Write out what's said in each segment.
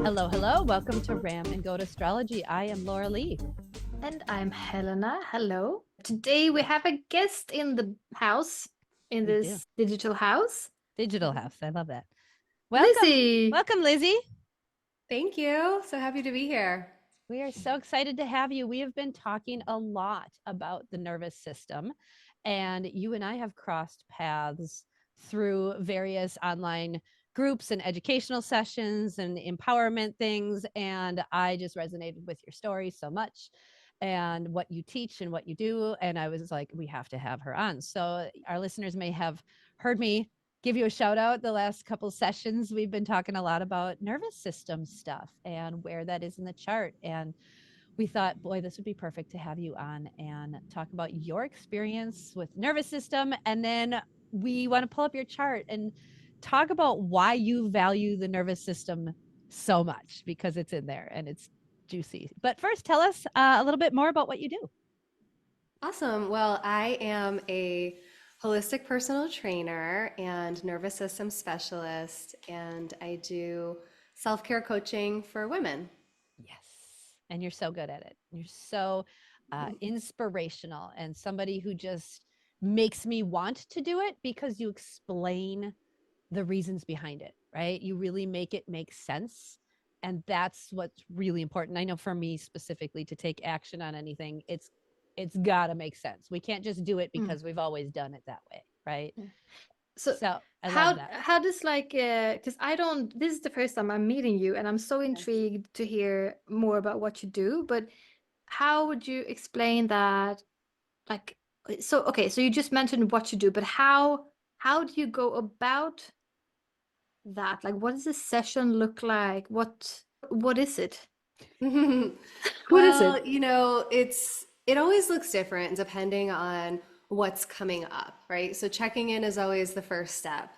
Hello, hello. Welcome to Ram and Go to Astrology. I am Laura Lee. And I'm Helena. Hello. Today we have a guest in the house, in We do. this digital house. Digital house. I love that. Welcome. Lizzy. Welcome, Lizzy. Thank you. So happy to be here. We are so excited to have you. We have been talking a lot about the nervous system, and you and I have crossed paths through various online groups and educational sessions and empowerment things. And I just resonated with your story so much and what you teach and what you do. And I was like, we have to have her on. So our listeners may have heard me give you a shout out the last couple sessions. We've been talking a lot about nervous system stuff and where that is in the chart. And we thought, boy, this would be perfect to have you on and talk about your experience with nervous system. And then we want to pull up your chart and talk about why you value the nervous system so much, because it's in there and it's juicy. But first, tell us a little bit more about what you do. Awesome. Well, I am a holistic personal trainer and nervous system specialist, and I do self care coaching for women. Yes. And you're so good at it. You're so inspirational and somebody who just makes me want to do it because you explain the reasons behind it, right? You really make it make sense. And that's what's really important. I know for me specifically, to take action on anything, it's got to make sense. We can't just do it because we've always done it that way, right? Yeah. So So I love how that. how does because I don't, this is the first time I'm meeting you and I'm so Yes. intrigued to hear more about what you do, but how would you explain that? Like, so okay, so you just mentioned what you do, but how do you go about that? Like, what does a session look like? What is it? What is it? Well, it always looks different depending on what's coming up, right? So checking in is always the first step.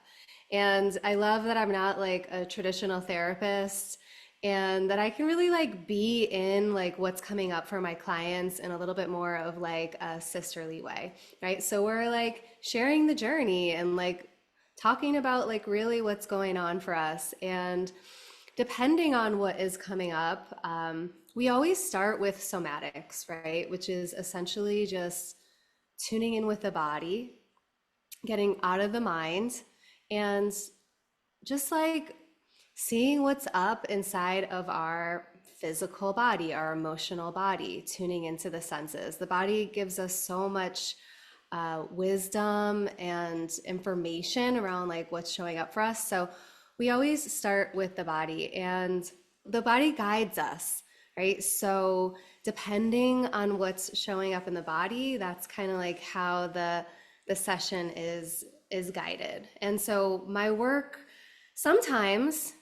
And I love that I'm not like a traditional therapist and that I can really like be in like what's coming up for my clients in a little bit more of like a sisterly way, right? So we're like sharing the journey and like talking about like really what's going on for us. And depending on what is coming up, we always start with somatics, right? Which is essentially just tuning in with the body, getting out of the mind, and just like seeing what's up inside of our physical body, our emotional body, tuning into the senses. The body gives us so much wisdom and information around like what's showing up for us. So we always start with the body, and the body guides us, right? So depending on what's showing up in the body, that's kind of like how the session is guided. And so my work sometimes,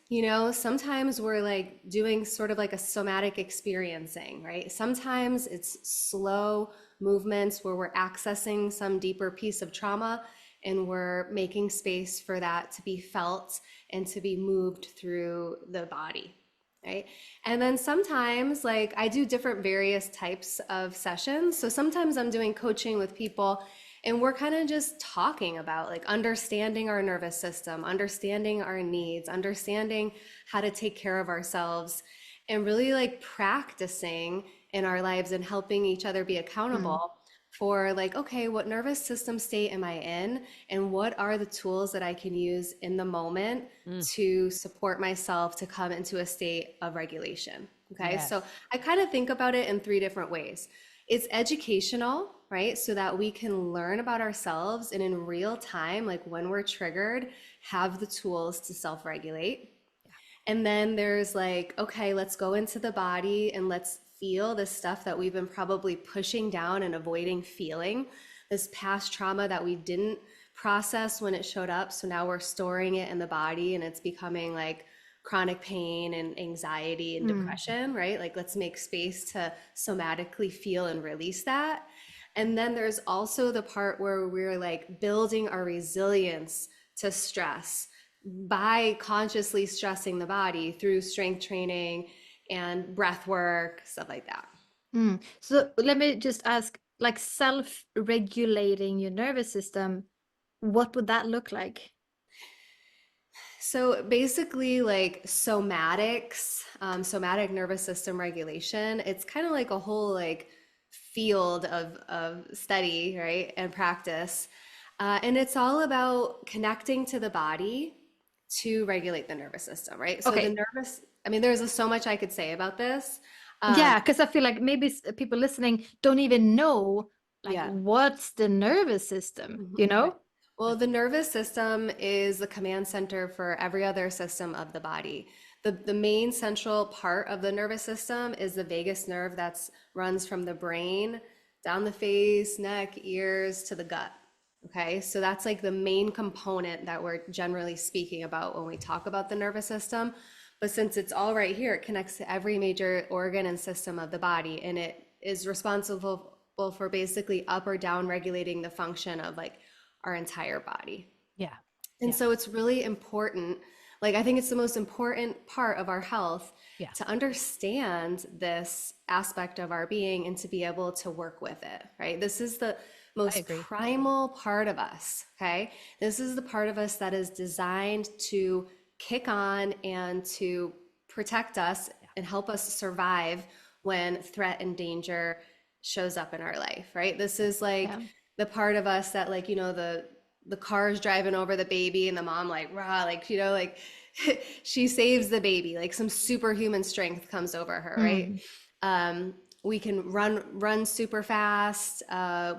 sometimes we're like doing sort of like a somatic experiencing, right? Sometimes it's slow movements where we're accessing some deeper piece of trauma and we're making space for that to be felt and to be moved through the body, right? And then sometimes, like, I do different various types of sessions. So sometimes I'm doing coaching with people and we're kind of just talking about like understanding our nervous system, understanding our needs, understanding how to take care of ourselves, and really like practicing in our lives and helping each other be accountable for like, okay, what nervous system state am I in? And what are the tools that I can use in the moment Mm, to support myself to come into a state of regulation? Okay, yes. so I kind of think about it in three different ways. It's educational, right? So that we can learn about ourselves and in real time, like when we're triggered, have the tools to self regulate. And then there's like, okay, let's go into the body and let's feel the stuff that we've been probably pushing down and avoiding feeling, this past trauma that we didn't process when it showed up. So now we're storing it in the body and it's becoming like chronic pain and anxiety and depression, right? Like, let's make space to somatically feel and release that. And then there's also the part where we're like building our resilience to stress by consciously stressing the body through strength training and breath work, stuff like that. So let me just ask, like self-regulating your nervous system, what would that look like? So basically, like somatics, somatic nervous system regulation, it's kind of like a whole like field of study, right, and practice. And it's all about connecting to the body to regulate the nervous system, right? So the Okay. nervous, I mean, there's so much I could say about this. Um, Yeah, because I feel like maybe people listening don't even know like yeah. what's the nervous system, you Mhm. Right. know? Well, the nervous system is the command center for every other system of the body. The main central part of the nervous system is the vagus nerve that's runs from the brain down the face, neck, ears to the gut. Okay, so that's like the main component that we're generally speaking about when we talk about the nervous system. But since it's all right here, it connects to every major organ and system of the body, and it is responsible for basically up or down regulating the function of like our entire body. Yeah. And Yeah. so it's really important. Like, I think it's the most important part of our health Yeah. to understand this aspect of our being and to be able to work with it, right? This is the I most agree. primal part of us, okay? This is the part of us that is designed to kick on and to protect us Yeah. and help us survive when threat and danger shows up in our life, right? This is like Yeah. the part of us that, like, the car is driving over the baby and the mom like rah, like, like she saves the baby, like some superhuman strength comes over her, right? Mm. We can run super fast,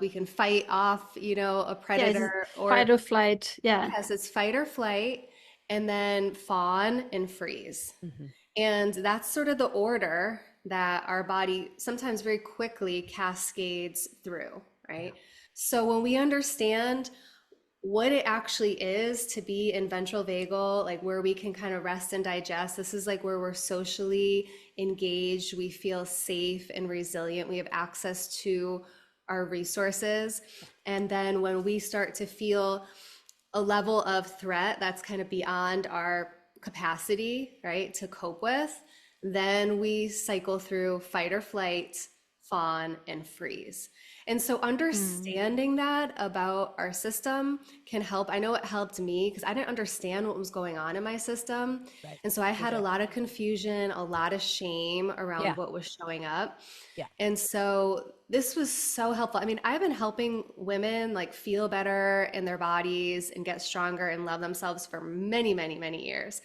we can fight off, a Yeah, it's predator, fight or or flight. Yeah. yes, it's fight or flight, and then fawn and freeze. Hmm. And that's sort of the order that our body sometimes very quickly cascades through, Yeah. right? So when we understand what it actually is to be in ventral vagal, like where we can kind of rest and digest. This is like where we're socially engaged, we feel safe and resilient, we have access to our resources. And then when we start to feel a level of threat that's kind of beyond our capacity, right, to cope with, then we cycle through fight or flight, fawn, and freeze. And so Mm. understanding that about our system can help. I know it helped me because I didn't understand what was going on in my system. Right. And so I Me had a too. lot of confusion, a lot of shame around Yeah. what was showing up. Yeah. And so this was so helpful. I mean, I've been helping women like feel better in their bodies and get stronger and love themselves for many, many, many years.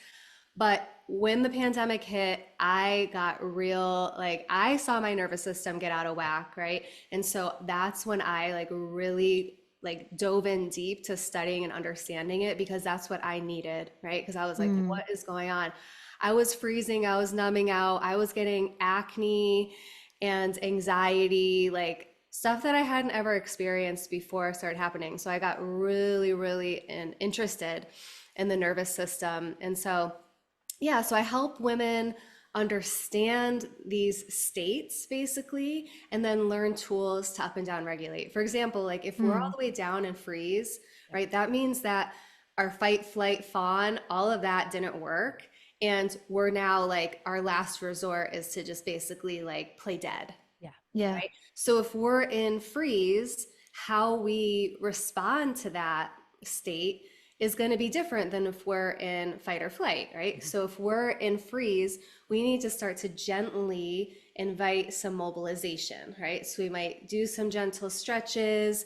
But when the pandemic hit, I got real, like, I saw my nervous system get out of whack, right? And so that's when I like really like dove in deep to studying and understanding it, because that's what I needed, right? Because I was like, Mm. what is going on? I was freezing, I was numbing out, I was getting acne and anxiety, like stuff that I hadn't ever experienced before started happening. So I got really, really interested in the nervous system. And so, yeah, so I help women understand these states basically, and then learn tools to up and down regulate. For example, like if we're all Mm. the way down and freeze, Yeah. right, that means that our fight, flight, fawn, all of that didn't work. And we're now like, our last resort is to just basically like play dead, Yeah. Yeah. right? So if we're in freeze, how we respond to that state is going to be different than if we're in fight or flight, right? Mhm. So if we're in freeze, we need to start to gently invite some mobilization, right? So we might do some gentle stretches,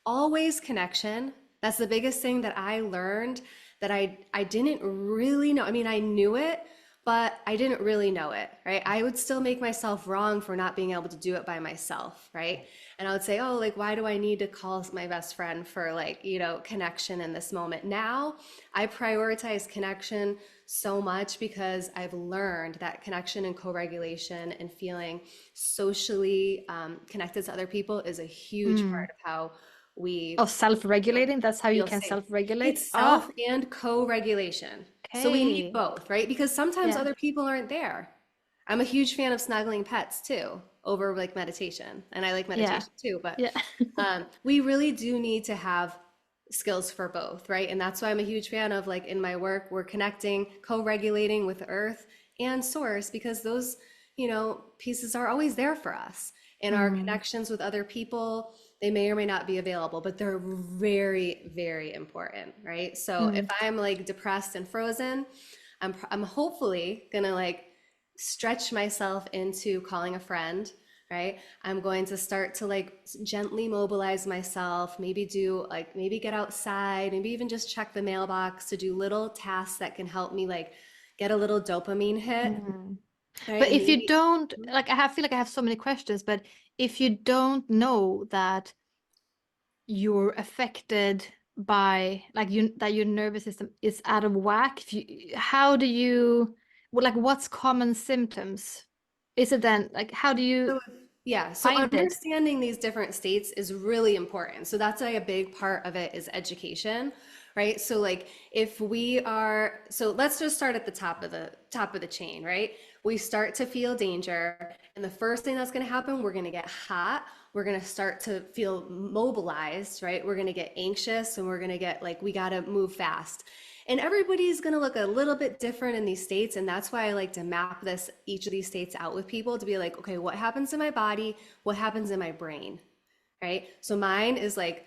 always connection. That's the biggest thing that I learned, that I didn't really know. I mean, I knew it, but I didn't really know it, right? I would still make myself wrong for not being able to do it by myself, right? Right. And I would say, oh, like, why do I need to call my best friend for like, connection in this moment? Now I prioritize connection so much because I've learned that connection and co-regulation and feeling socially connected to other people is a huge Mm. part of how we Oh, self-regulating. That's how you feel can safe. self-regulate. It's Oh, self and co-regulation. So we need okay. both, right? Because sometimes Yeah. other people aren't there. I'm a huge fan of snuggling pets too, over like meditation. And I like Yeah. meditation too, but Yeah. we really do need to have skills for both, right? And that's why I'm a huge fan of, like, in my work, we're connecting, co-regulating with earth and source, because those, pieces are always there for us in our Mm. connections with other people, They may or may not be available, but they're very, very important, right? So if Mm. I'm like depressed and frozen, I'm hopefully gonna like stretch myself into calling a friend, right? I'm going to start to like gently mobilize myself, maybe do like maybe get outside, maybe even just check the mailbox to do little tasks that can help me like get a little dopamine hit, Mm. right? But And if you maybe don't, like, feel like I have so many questions, but if you don't know that you're affected by, like, that your nervous system is out of whack, if you, how do you, well, like, what's common symptoms? Is it then, like, how do you so, yeah, so find it? understanding these different states is really important. So that's like a big part of it is education, right? So like if we are, so let's just start at the top of the chain, right? We start to feel danger, and the first thing that's going to happen, we're going to get hot. We're going to start to feel mobilized, right? We're going to get anxious, and we're going to get like we got to move fast. And everybody's going to look a little bit different in these states. And that's why I like to map this, each of these states out with people to be like, okay, what happens in my body? What happens in my brain? Right. So mine is like,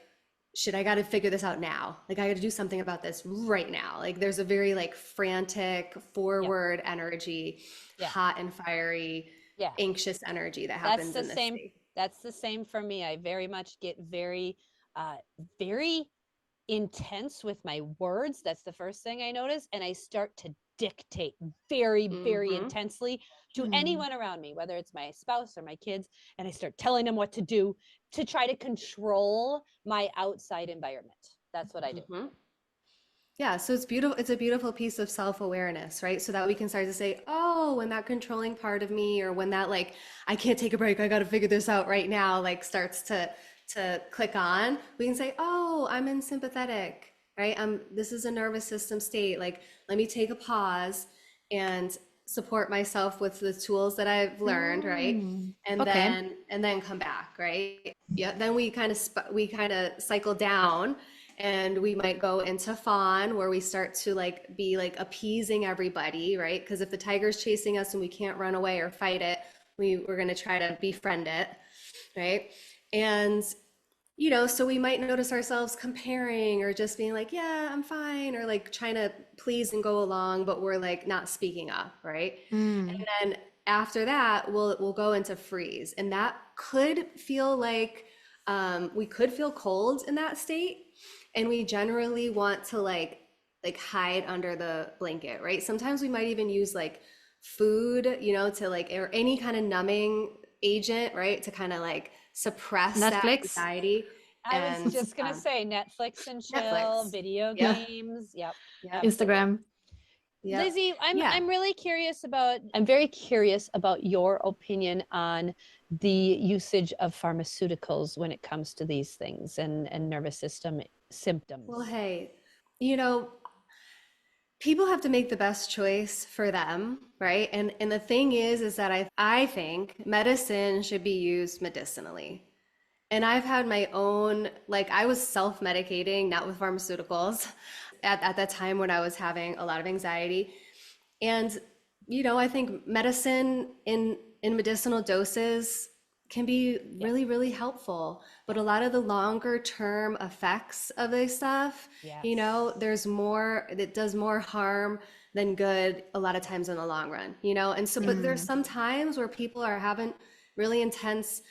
shit, I got to figure this out now. Like, I got to do something about this right now. Like, there's a very like frantic, Yep. forward energy, Yeah. hot and fiery, Yeah. anxious energy that That's happens the in this same. state. That's the same for me. I very much get uh, very intense with my words. That's the first thing I notice. And I start to dictate very, very Mm-hmm. intensely to Mm. anyone around me, whether it's my spouse or my kids. And I start telling them what to do to try to control my outside environment. That's what I do. Mm-hmm. Yeah, so it's beautiful. It's a beautiful piece of self-awareness, right? So that we can start to say, oh, when that controlling part of me, or when that like, I can't take a break, I got to figure this out right now, like starts to click on, we can say, oh, I'm in sympathetic, right? This is a nervous system state. Like, let me take a pause and support myself with the tools that I've learned, right? Mm. And Okay. then come back, right? Yeah, then we kind of cycle down, and we might go into fawn where we start to like be like appeasing everybody, right? Because if the tiger's chasing us and we can't run away or fight it, we're going to try to befriend it, right? And so we might notice ourselves comparing or just being like, yeah, I'm fine, or like trying to please and go along, but we're like not speaking up, right? Mm. And then after that, we'll go into freeze, and that could feel like we could feel cold in that state, and we generally want to like hide under the blanket, right? Sometimes we might even use like food, to like or any kind of numbing agent, right, to kind of like suppress that Netflix. anxiety. I was And just going to say Netflix and chill, Netflix. video Yep. games. Yep. Yep. Absolutely. Instagram. Yep. Lizzy, Yeah. I'm very curious about your opinion on the usage of pharmaceuticals when it comes to these things and nervous system Well, symptoms. hey, you know, people have to make the best choice for them, right? And the thing is that I think medicine should be used medicinally. And I've had my own, like I was self-medicating, not with pharmaceuticals, at that time when I was having a lot of anxiety. And I think medicine in medicinal doses can be Yes. really, really helpful. But a lot of the longer term effects of this stuff, Yes. there's more, it does more harm than good a lot of times in the long run, And so, but there's Mm. some times where people are having really intense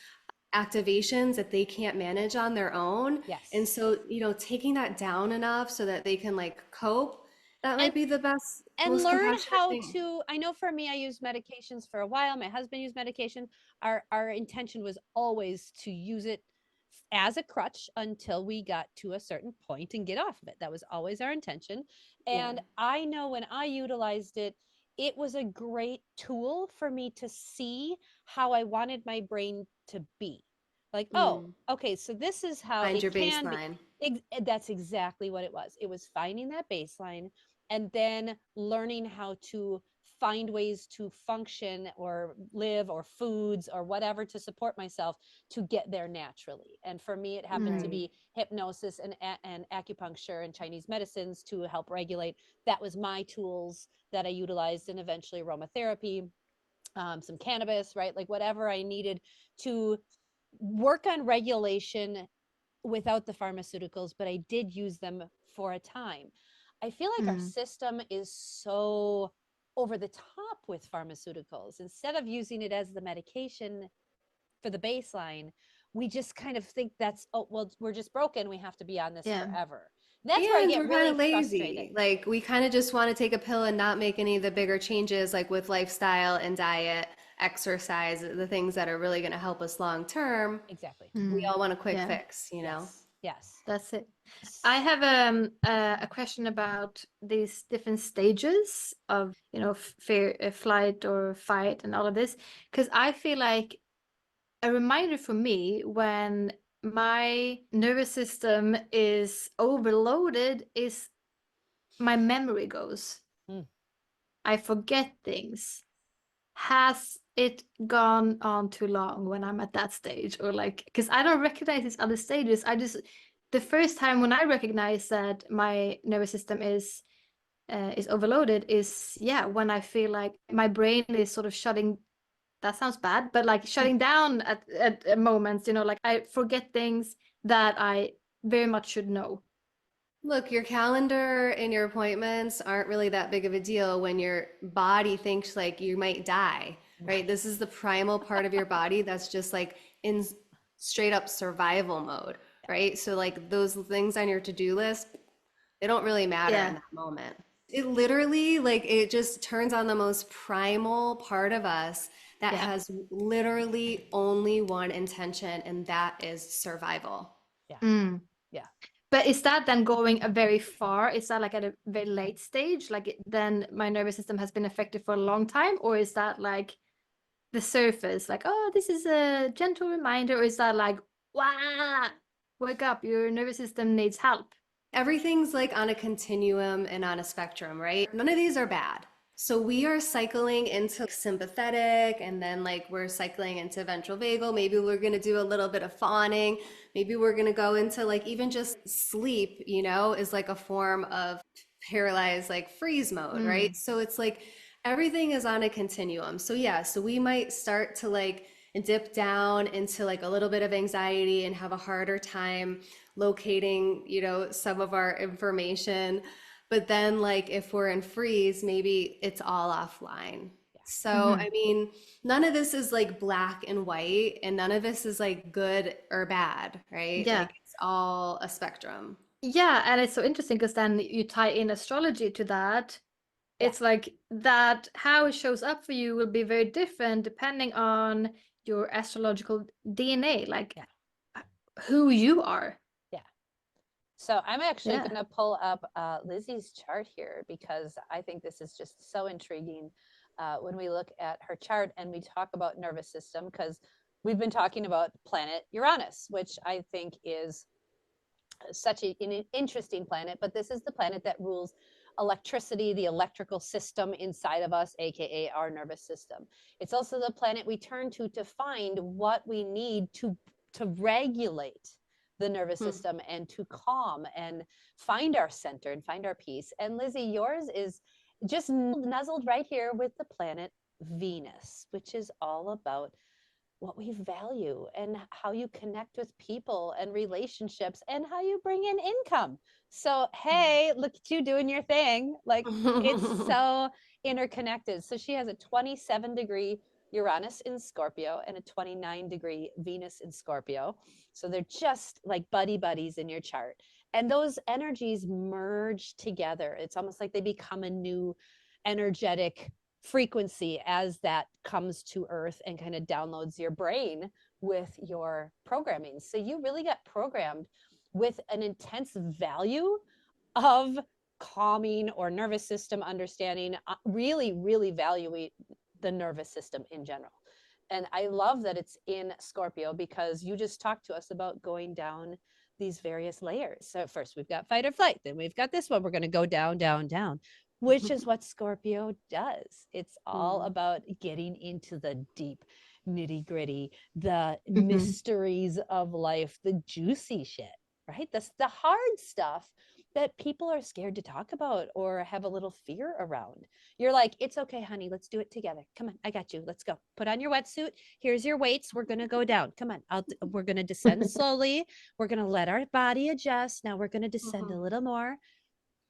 activations that they can't manage on their own. And Yes. so, taking that down enough so that they can like cope, that And might be the best, and most learn compassionate how thing. to, I know for me, I used medications for a while. My husband used medication. Our intention was always to use it as a crutch until we got to a certain point and get off of it. That was always our intention. Yeah. And I know when I utilized it, it was a great tool for me to see how I wanted my brain to be. Like, oh, Mm. okay, so this is how Find it your can be. baseline. That's exactly what it was. It was finding that baseline and then learning how to find ways to function or live or foods or whatever to support myself to get there naturally. And for me, it happened to Mm. Right. be hypnosis and acupuncture and Chinese medicines to help regulate. That was my tools that I utilized, and eventually aromatherapy, some cannabis, right? Like whatever I needed to work on regulation without the pharmaceuticals, but I did use them for a time. I feel like our Mm. system is so over the top with pharmaceuticals. Instead of using it as the medication for the baseline, we just kind of think that's, oh, well, we're just broken. We have to be on this Yeah. forever. That's where I And get we're kind really of frustrated. lazy. Like we kind of just want to take a pill and not make any of the bigger changes, like with lifestyle and diet, exercise, the things that are really going to help us long term. Exactly. We Mm. all want a quick Yeah, fix, you know? Yes. Yes. that's it. I have a question about these different stages of, you know, fear, flight or fight and all of this, because I feel like a reminder for me when my nervous system is overloaded is my memory goes. Mm. I forget things. Has it gone on too long when I'm at that stage? Or like, because I don't recognize these other stages. I just, the first time when I recognize that my nervous system is overloaded is, yeah, when I feel like my brain is sort of shutting, that sounds bad, but like shutting down at moments, you know, like I forget things that I very much should know. Look, your calendar and your appointments aren't really that big of a deal when your body thinks like you might die, right? This is the primal part of your body that's just like in straight up survival mode, right? So like those things on your to-do list, they don't really matter in Yeah, that moment. It literally like it just turns on the most primal part of us that yeah. has literally only one intention, and that is survival. Yeah. Mm. Yeah. But is that then going a very far? Is that like at a very late stage? Like then my nervous system has been affected for a long time? Or is that like the surface? Like, oh, this is a gentle reminder. Or is that like, wow, wake up, your nervous system needs help? Everything's like on a continuum and on a spectrum, right? None of these are bad. So we are cycling into sympathetic and then like we're cycling into ventral vagal. Maybe we're going to do a little bit of fawning. Maybe we're going to go into like even just sleep, you know, is like a form of paralyzed like freeze mode, right? Mm. So it's like everything is on a continuum. So yeah, so we might start to like dip down into like a little bit of anxiety and have a harder time locating, you know, some of our information. But then, like, if we're in freeze, maybe it's all offline. So, Hmm. I mean, none of this is like black and white, and none of this is like good or bad, right? Yeah. Like, it's all a spectrum. Yeah. And it's so interesting because then you tie in astrology to that. Yeah. It's like that, how it shows up for you will be very different depending on your astrological DNA, like Yeah. who you are. Yeah. So I'm actually Yeah. going to pull up Lizzie's chart here because I think this is just so intriguing when we look at her chart and we talk about nervous system because we've been talking about planet Uranus, which I think is such an interesting planet, but this is the planet that rules electricity, the electrical system inside of us, aka our nervous system. It's also the planet we turn to find what we need to regulate the nervous Hmm. system and to calm and find our center and find our peace. And Lizzie, yours is just nuzzled right here with the planet Venus, which is all about what we value and how you connect with people and relationships and how you bring in income. So, hey, look at you doing your thing. Like it's so interconnected. So, she has a 27-degree Uranus in Scorpio and a 29-degree Venus in Scorpio. So, they're just like buddy buddies in your chart. And those energies merge together. It's almost like they become a new energetic frequency as that comes to earth and kind of downloads your brain with your programming. So you really got programmed with an intense value of calming or nervous system understanding, really, really valuing the nervous system in general. And I love that it's in Scorpio because you just talked to us about going down these various layers. So first we've got fight or flight, then we've got this one. We're going to go down, down, down, which is what Scorpio does. It's all Hmm. about getting into the deep nitty gritty, the Mhm. mysteries of life, the juicy shit, right? That's the hard stuff that people are scared to talk about or have a little fear around. You're like, it's okay, honey, let's do it together. Come on, I got you. Let's go. Put on your wetsuit. Here's your weights. We're going to go down. Come on. We're going to descend slowly. We're going to let our body adjust. Now we're going to descend a little more.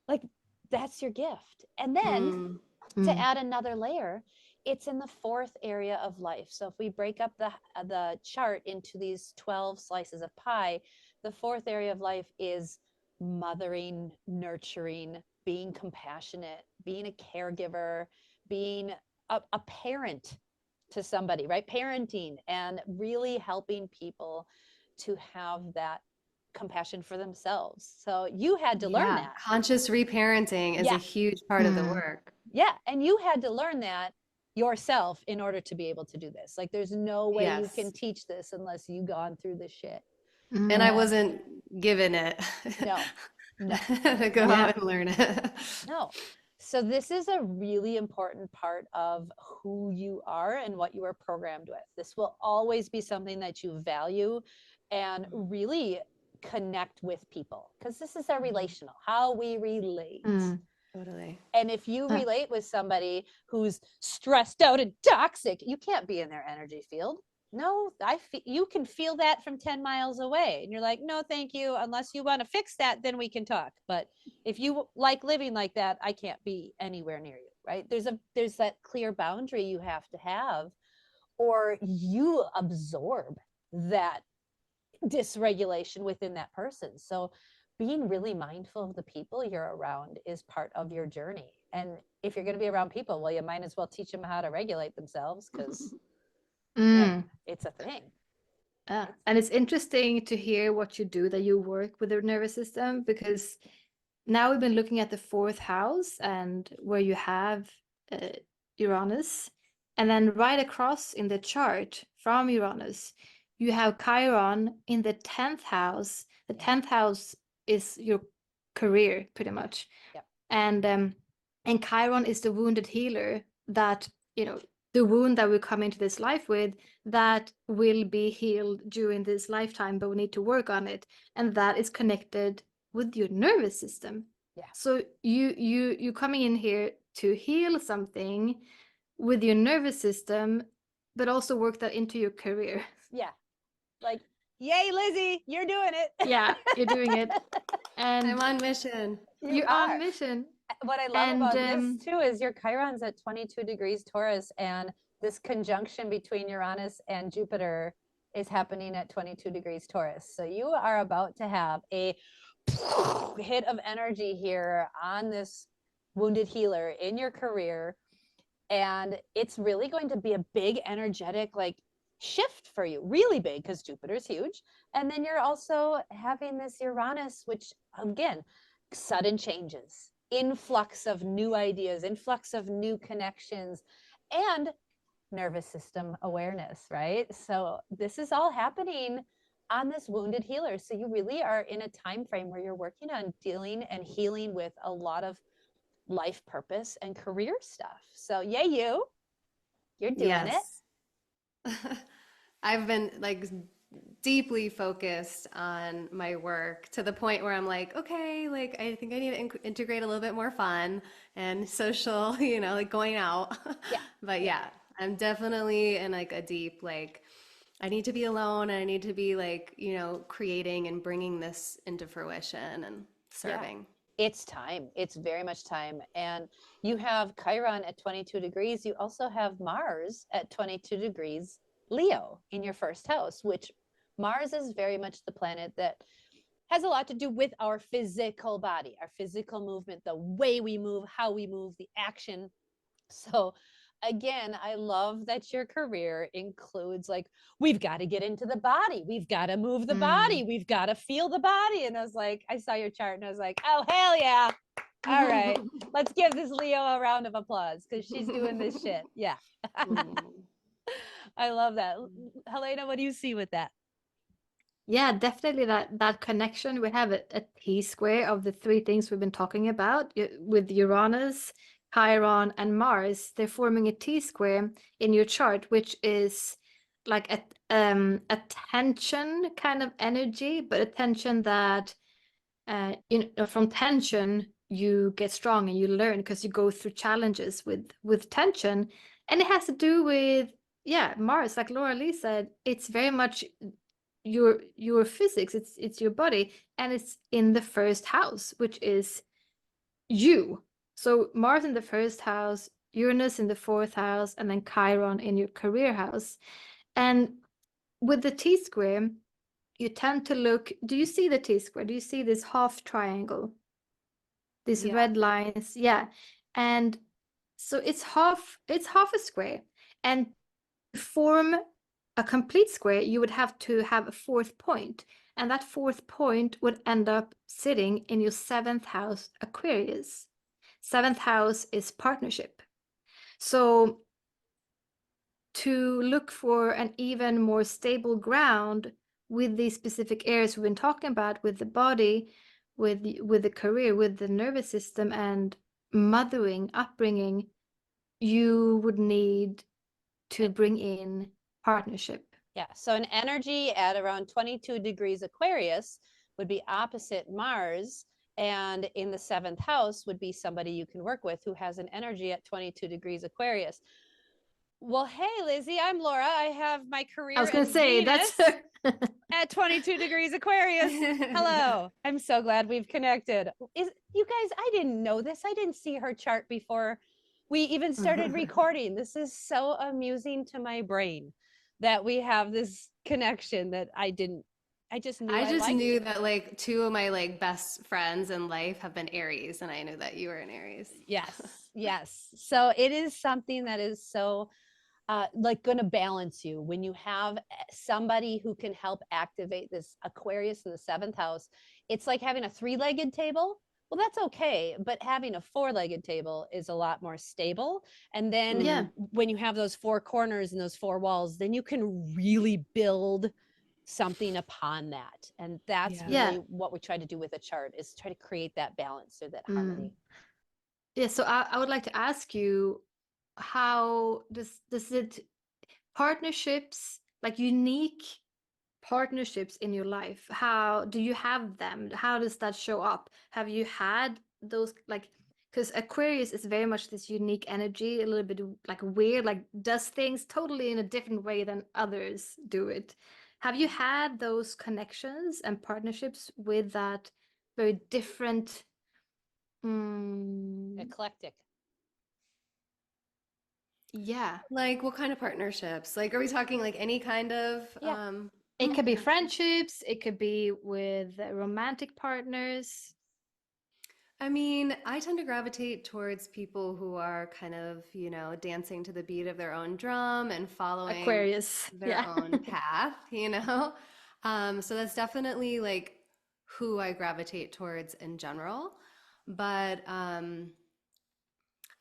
Like, that's your gift. And then to add another layer, it's in the fourth area of life. So if we break up the chart into these 12 slices of pie, the fourth area of life is mothering, nurturing, being compassionate, being a caregiver, being a parent to somebody, right? Parenting and really helping people to have that compassion for themselves. So you had to learn that. Conscious reparenting is a huge part of the work. Yeah. And you had to learn that yourself in order to be able to do this. Like, there's no way you can teach this unless you gone through this shit. And I wasn't given it. No. To go out and learn it. No. So this is a really important part of who you are and what you are programmed with. This will always be something that you value and really connect with people, because this is a relational, how we relate. Totally. And if you relate with somebody who's stressed out and toxic, you can't be in their energy field. No, you can feel that from 10 miles away. And you're like, no, thank you. Unless you want to fix that, then we can talk. But if you like living like that, I can't be anywhere near you, right? There's that clear boundary you have, or you absorb that dysregulation within that person. So being really mindful of the people you're around is part of your journey. And if you're going to be around people, well, you might as well teach them how to regulate themselves, because it's a thing. And it's interesting to hear what you do, that you work with the nervous system, because now we've been looking at the fourth house and where you have Uranus, and then right across in the chart from Uranus, you have Chiron in the 10th house. The 10th house is your career, pretty much. Yep. And Chiron is the wounded healer, that, you know, the wound that we come into this life with, that will be healed during this lifetime, but we need to work on it. And that is connected with your nervous system. Yeah. So you coming in here to heal something with your nervous system, but also work that into your career. Yeah. Like, yay, Lizzy, you're doing it. Yeah, you're doing it. And I'm on mission. You're on mission. What I love about this too is your Chiron's at 22 degrees Taurus, and this conjunction between Uranus and Jupiter is happening at 22 degrees Taurus. So you are about to have a hit of energy here on this wounded healer in your career. And it's really going to be a big energetic, like, shift for you, really big, because Jupiter's huge. And then you're also having this Uranus, which, again, sudden changes, influx of new ideas, influx of new connections, and nervous system awareness, right? So this is all happening on this wounded healer. So you really are in a time frame where you're working on dealing and healing with a lot of life purpose and career stuff. So yay, you're doing it. I've been like deeply focused on my work, to the point where I'm like, okay, like I think I need to integrate a little bit more fun and social, you know, like going out. But I'm definitely in like a deep, like, I need to be alone, and I need to be like, you know, creating and bringing this into fruition and serving. It's time. It's very much time. And you have Chiron at 22 degrees. You also have Mars at 22 degrees Leo in your first house, which Mars is very much the planet that has a lot to do with our physical body, our physical movement, the way we move, how we move, the action. So again, I love that your career includes, like, we've got to get into the body. We've got to move the body. We've got to feel the body. And I was like, I saw your chart and I was like, oh, hell yeah. All right. Let's give this Leo a round of applause, because she's doing this shit. Yeah. I love that. Helena, what do you see with that? Yeah, definitely that connection. We have a T-square of the three things we've been talking about with Uranus, Chiron, and Mars. They're forming a T-square in your chart, which is like a tension kind of energy, but a tension that from tension you get strong and you learn because you go through challenges with tension, and it has to do with Mars, like Laura Lee said. It's very much your physics, it's your body, and it's in the first house, which is you. So Mars in the first house, Uranus in the fourth house, and then Chiron in your career house. And with the T-square, you tend to look, do you see the T-square? Do you see this half triangle? These Yeah. red lines, yeah. And so it's half a square. And to form a complete square, you would have to have a fourth point. And that fourth point would end up sitting in your seventh house, Aquarius. Seventh house is partnership. So to look for an even more stable ground with these specific areas we've been talking about, with the body, with the career, with the nervous system and mothering, upbringing, you would need to bring in partnership. Yeah. So an energy at around 22 degrees Aquarius would be opposite Mars. And in the seventh house would be somebody you can work with who has an energy at 22 degrees Aquarius. Well, hey, Lizzy, I'm Laura. I have my career I was going in to say Venus that's at 22 degrees Aquarius. Hello. I'm so glad we've connected. You guys, I didn't know this. I didn't see her chart before we even started recording. This is so amusing to my brain that we have this connection that I just knew I liked knew you. that like two of my like best friends in life have been Aries, and I knew that you were an Aries. Yes. Yes. So it is something that is so like going to balance you when you have somebody who can help activate this Aquarius in the seventh house. It's like having a three-legged table. Well, that's okay, but having a four-legged table is a lot more stable. And then yeah. when you have those four corners and those four walls, then you can really build something upon that. And that's really what we try to do with a chart, is try to create that balance or that harmony. Yeah, so I would like to ask you, how does it, partnerships, like unique partnerships in your life, how do you have them? How does that show up? Have you had those, like, because Aquarius is very much this unique energy, a little bit like weird, like does things totally in a different way than others do it. Have you had those connections and partnerships with that very different? Eclectic. Yeah. Like what kind of partnerships? Like, are we talking like any kind of Yeah. It could be connection? friendships, it could be with romantic partners. I mean, I tend to gravitate towards people who are kind of, you know, dancing to the beat of their own drum and following Aquarius. their Yeah. own path, you know? So that's definitely like who I gravitate towards in general. But I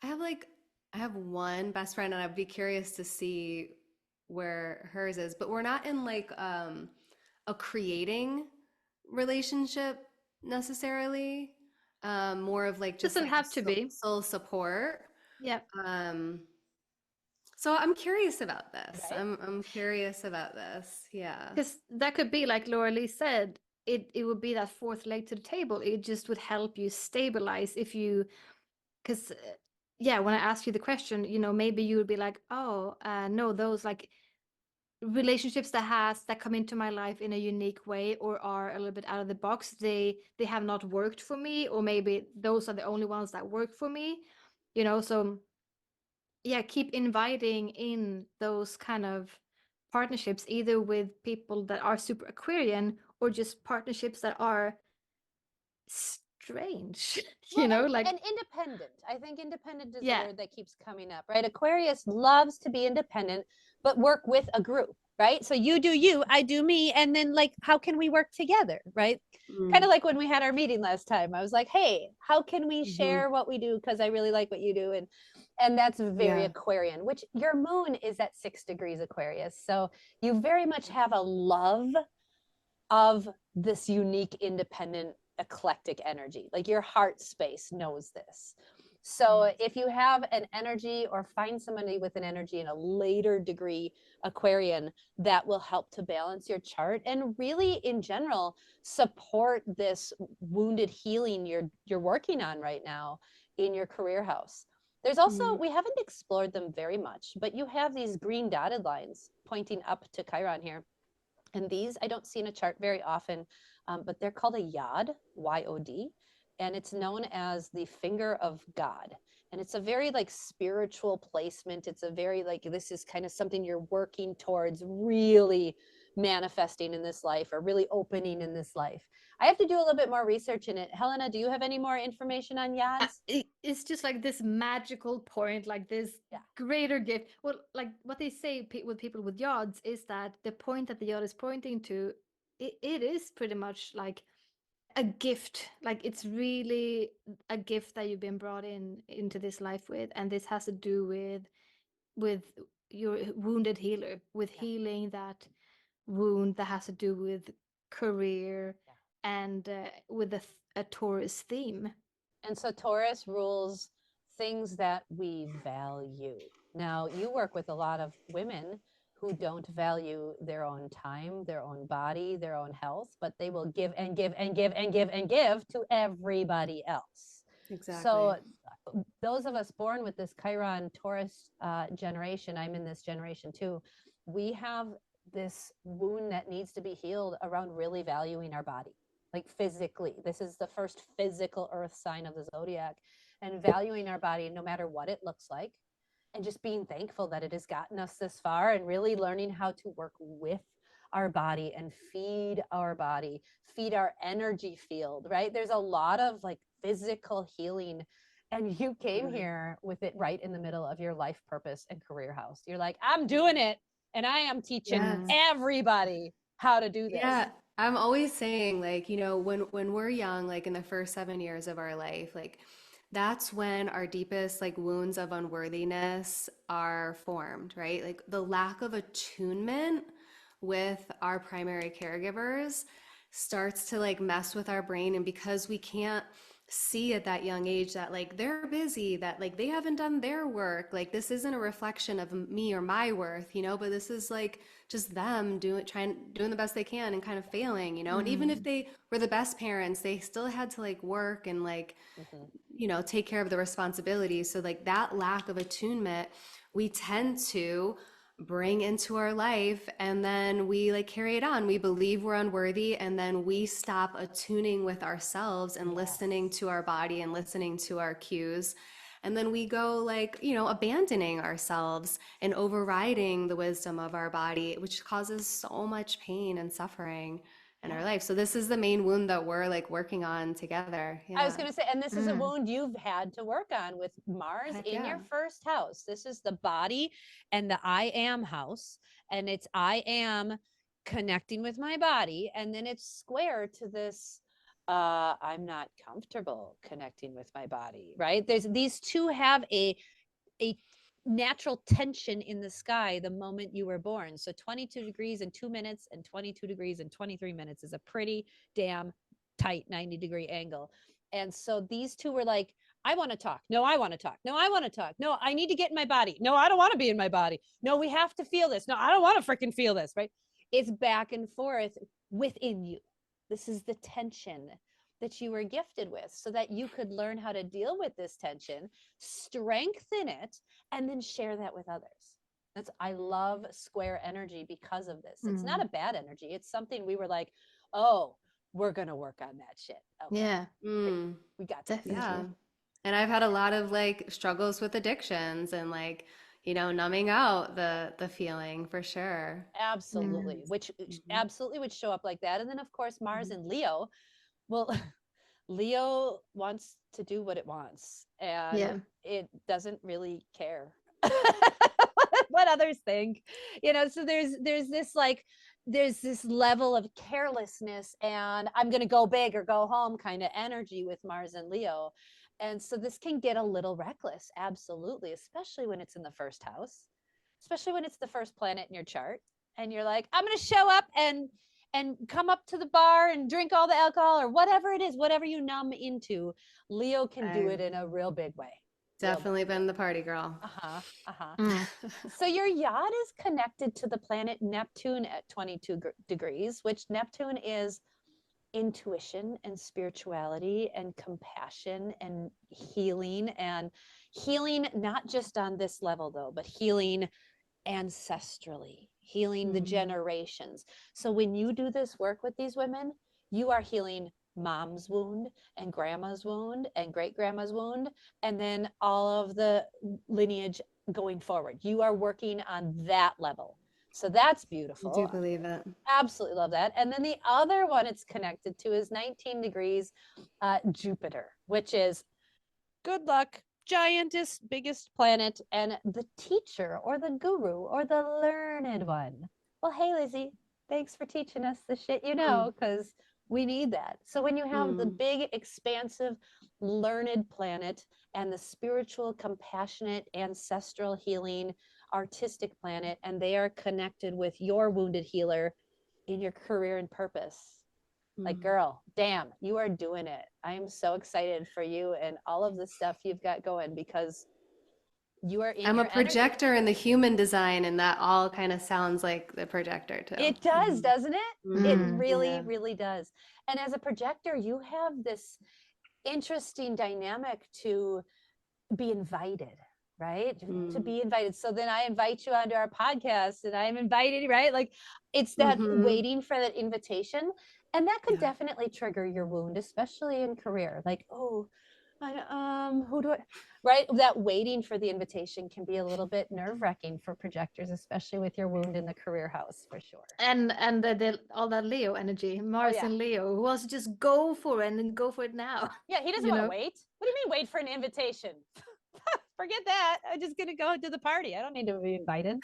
have like, I have one best friend, and I'd be curious to see where hers is, but we're not in like a creating relationship necessarily. More of like just Doesn't like have to be. soul support. Yeah. Um, so I'm curious about this. Right. I'm curious about this. Yeah. Because that could be, like Laura Lee said, it would be that fourth leg to the table. It just would help you stabilize if you, because yeah, when I asked you the question, maybe you would be like, oh, no, those like relationships that come into my life in a unique way or are a little bit out of the box, they have not worked for me, or maybe those are the only ones that work for me, so yeah, keep inviting in those kind of partnerships, either with people that are super Aquarian or just partnerships that are strange. Well, Like, and independent. I think independent is the yeah. word that keeps coming up, right? Aquarius loves to be independent, but work with a group, right? So you do you, I do me, and then like, how can we work together, right? Kind of like when we had our meeting last time. I was like, hey, how can we share what we do? Because I really like what you do, and that's very Yeah. Aquarian. Which your moon is at 6 degrees Aquarius, so you very much have a love of this unique, independent, eclectic energy. Like your heart space knows this. So if you have an energy or find somebody with an energy in a later degree Aquarian, that will help to balance your chart and really in general support this wounded healing you're working on right now in your career house. There's also, we haven't explored them very much, but you have these green dotted lines pointing up to Chiron here. And these I don't see in a chart very often, but they're called a yod, Y-O-D, and it's known as the finger of God. And it's a very like spiritual placement. It's a very like, this is kind of something you're working towards really manifesting in this life or really opening in this life. I have to do a little bit more research in it. Helena, do you have any more information on yods? It's just like this magical point, like this greater gift. Well, like what they say with people with yods is that the point that the yod is pointing to, it is pretty much like a gift. Like it's really a gift that you've been brought into this life with, and this has to do with your wounded healer, with healing that wound that has to do with career and with a Taurus theme. And so Taurus rules things that we value. Now, you work with a lot of women who don't value their own time, their own body, their own health, but they will give and give and give and give and give to everybody else. Exactly. So those of us born with this Chiron Taurus generation, I'm in this generation too, we have this wound that needs to be healed around really valuing our body, like physically. This is the first physical earth sign of the zodiac, and valuing our body no matter what it looks like, and just being thankful that it has gotten us this far, and really learning how to work with our body and feed our body, feed our energy field, right? There's a lot of like physical healing, and you came here with it right in the middle of your life purpose and career house. You're like, I'm doing it, and I am teaching everybody how to do this. Yeah, I'm always saying, like, you know, when we're young, like in the first 7 years of our life, like that's when our deepest like wounds of unworthiness are formed, right? Like the lack of attunement with our primary caregivers starts to like mess with our brain. And because we can't see at that young age that like they're busy, that like they haven't done their work, like this isn't a reflection of me or my worth, you know, but this is like just them doing the best they can and kind of failing, you know. And even if they were the best parents, they still had to like work and like you know, take care of the responsibilities. So like that lack of attunement, we tend to bring into our life, and then we like carry it on. We believe we're unworthy, and then we stop attuning with ourselves and listening to our body and listening to our cues. And then we go like, you know, abandoning ourselves and overriding the wisdom of our body, which causes so much pain and suffering in our life. So this is the main wound that we're like working on together. I was going to say, and this is a wound you've had to work on with Mars in your first house. This is the body and the I am house, and it's I am connecting with my body, and then it's square to this I'm not comfortable connecting with my body, right? There's these two have a natural tension in the sky the moment you were born. So 22 degrees in 2 minutes and 22 degrees in 23 minutes is a pretty damn tight 90-degree angle. And so these two were like, I want to talk. No, I want to talk. No, I want to talk. No, I need to get in my body. No, I don't want to be in my body. No, we have to feel this. No, I don't want to freaking feel this, right? It's back and forth within you. This is the tension that you were gifted with, so that you could learn how to deal with this tension, strengthen it, and then share that with others. I love square energy because of this. It's not a bad energy. It's something we were like, oh, we're going to work on that shit. Okay. Yeah. We got that. Definitely. Yeah. And I've had a lot of like struggles with addictions and like, you know, numbing out the feeling for sure. Absolutely. Which absolutely would show up like that. And then of course, Mars and Leo. Well, Leo wants to do what it wants, and it doesn't really care what others think, you know. So there's this level of carelessness and I'm going to go big or go home kind of energy with Mars and Leo. And so this can get a little reckless, absolutely, especially when it's in the first house, especially when it's the first planet in your chart, and you're like, I'm going to show up and come up to the bar and drink all the alcohol or whatever it is, whatever you numb into. Leo can do it in a real big way. Definitely been the party girl. Uh-huh. Uh-huh. Mm. So your yacht is connected to the planet Neptune at 22 degrees, which Neptune is intuition and spirituality and compassion and healing not just on this level though, but healing ancestrally, healing the generations. So when you do this work with these women, you are healing mom's wound and grandma's wound and great grandma's wound, and then all of the lineage going forward. You are working on that level. So that's I do beautiful. believe it. Absolutely love that. And then the other one it's connected to is 19 degrees Jupiter, which is good luck, giantest, biggest planet, and the teacher or the guru or the learned one. Well, hey, Lizzy, thanks for teaching us the shit you know, because we need that. So when you have the big, expansive, learned planet and the spiritual, compassionate, ancestral healing, artistic planet, and they are connected with your wounded healer in your career and purpose, like, girl, damn, you are doing it. I am so excited for you and all of the stuff you've got going because you are in I'm a your energy. projector in the human design, and that all kind of sounds like the projector too. It does, doesn't it? It Mm. really, Yeah. really does. And as a projector, you have this interesting dynamic to be invited, right? To be invited. So then I invite you onto our podcast and I'm invited, right? Like it's that waiting for that invitation. And that could definitely trigger your wound, especially in career. Like, oh, who do I, right? That waiting for the invitation can be a little bit nerve wracking for projectors, especially with your wound in the career house, for sure. And all that Leo energy, Mars yeah. and Leo, who wants to just go for it and then go for it now. Yeah, he doesn't You want to know? wait. What do you mean wait for an invitation? Forget that. I'm just gonna go to the party. I don't need to be invited.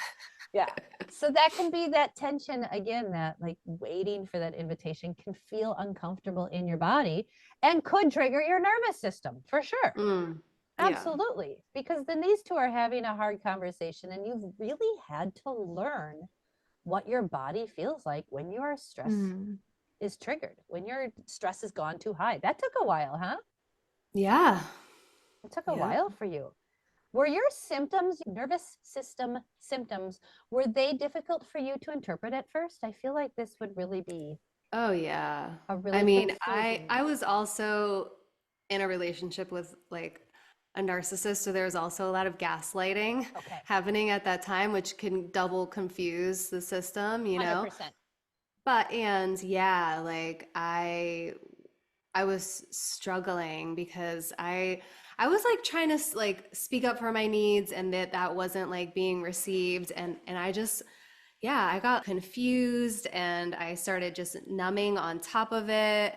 Yeah. So that can be that tension again, that like waiting for that invitation can feel uncomfortable in your body and could trigger your nervous system for sure. Yeah. Absolutely. Because then these two are having a hard conversation and you've really had to learn what your body feels like when your stress is triggered, when your stress has gone too high. That took a while, huh? Yeah. It took a while for you. Were your symptoms, nervous system symptoms, were they difficult for you to interpret at first? I feel like this would really be Oh yeah. a I really mean, confusing. I was also in a relationship with like a narcissist, so there was also a lot of gaslighting Okay. happening at that time, which can double confuse the system, you know? 100%. But and yeah, like I was struggling because I was like trying to like speak up for my needs, and that wasn't like being received, and I just yeah, I got confused and I started just numbing on top of it.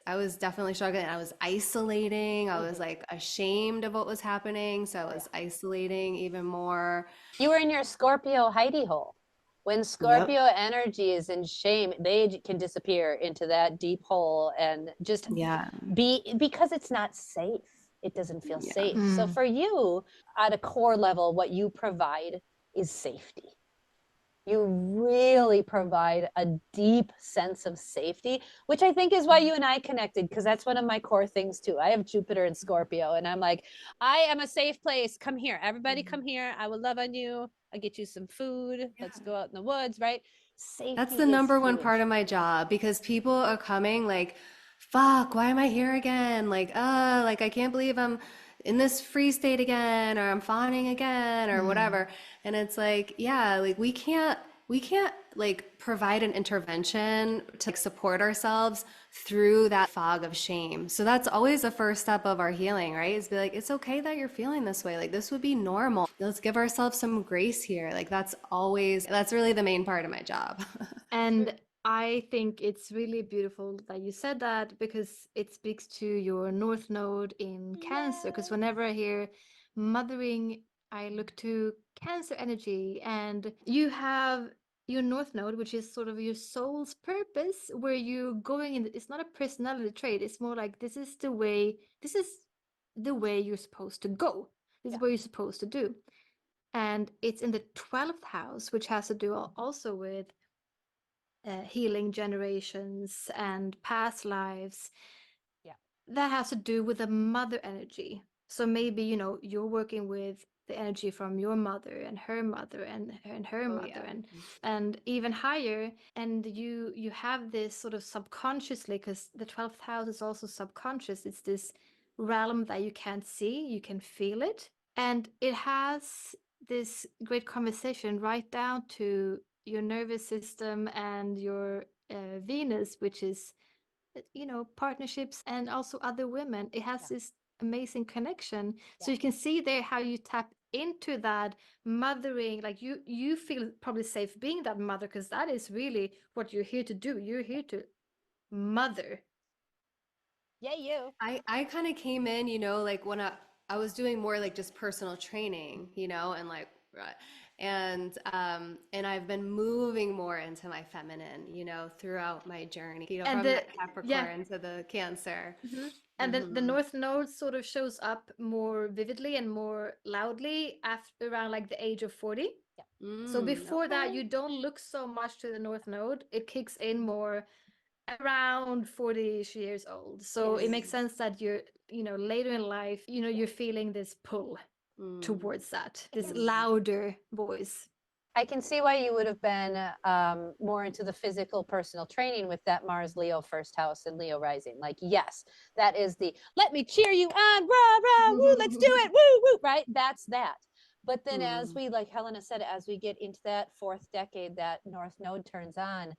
I was definitely struggling. I was isolating. I was like ashamed of what was happening, so I was isolating even more. You were in your Scorpio hidey hole. When Yep. Scorpio energy is in shame, they can disappear into that deep hole and just Yeah. be, because it's not safe. It doesn't feel Yeah. safe. So for you, at a core level, what you provide is safety. You really provide a deep sense of safety, which I think is why you and I connected, because that's one of my core things too. I have Jupiter and Scorpio, and I'm like, I am a safe place. Come here. Everybody come here. I will love on you. I'll get you some food. Let's go out in the woods, right? That's Safety the is number one part huge. of my job because people are coming like, fuck, why am I here again? Like I can't believe I'm in this free state again, or I'm fawning again, or whatever. And it's like, yeah, like we can't like provide an intervention to like, support ourselves through that fog of shame. So that's always the first step of our healing, right? Is be like, it's okay that you're feeling this way. Like this would be normal. Let's give ourselves some grace here. Like that's really the main part of my job. And I think it's really beautiful that you said that because it speaks to your North Node in Cancer. Because whenever I hear mothering, I look to Cancer energy, and you have your North Node, which is sort of your soul's purpose, where you're going in. It's not a personality trait. It's more like this is the way. This is the way you're supposed to go. This is what you're supposed to do, and it's in the 12th house, which has to do also with healing generations and past lives. Yeah. That has to do with the mother energy. So maybe, you're working with the energy from your mother and her mother and her Oh mother yeah. and even higher. And you have this sort of subconsciously, because the 12th house is also subconscious. It's this realm that you can't see, you can feel it. And it has this great conversation right down to your nervous system and your Venus, which is partnerships and also other women. It has this amazing connection. So you can see there how you tap into that mothering, like you feel probably safe being that mother, because that is really what you're here to do. You're here to mother. Yeah, you. I kind of came in, like when I was doing more like just personal training, and like and I've been moving more into my feminine, throughout my journey, And from the that yeah. Capricorn to the Cancer. Mhm. And then the Hmm. North Node sort of shows up more vividly and more loudly after around like the age of 40. So before that, Okay. you don't look so much to the North Node. It kicks in more around 40-ish years old. So it Yes. makes sense that you're, later in life, you're feeling this pull Mm. towards that, this Yes. louder voice. I can see why you would have been more into the physical personal training with that Mars Leo first house and Leo rising. Like, yes, that is the let me cheer you on, rah, rah, woo, let's do it, woo, woo, right? That's that. But then, as Mm. we, like Helena said, as we get into that fourth decade, that North Node turns on,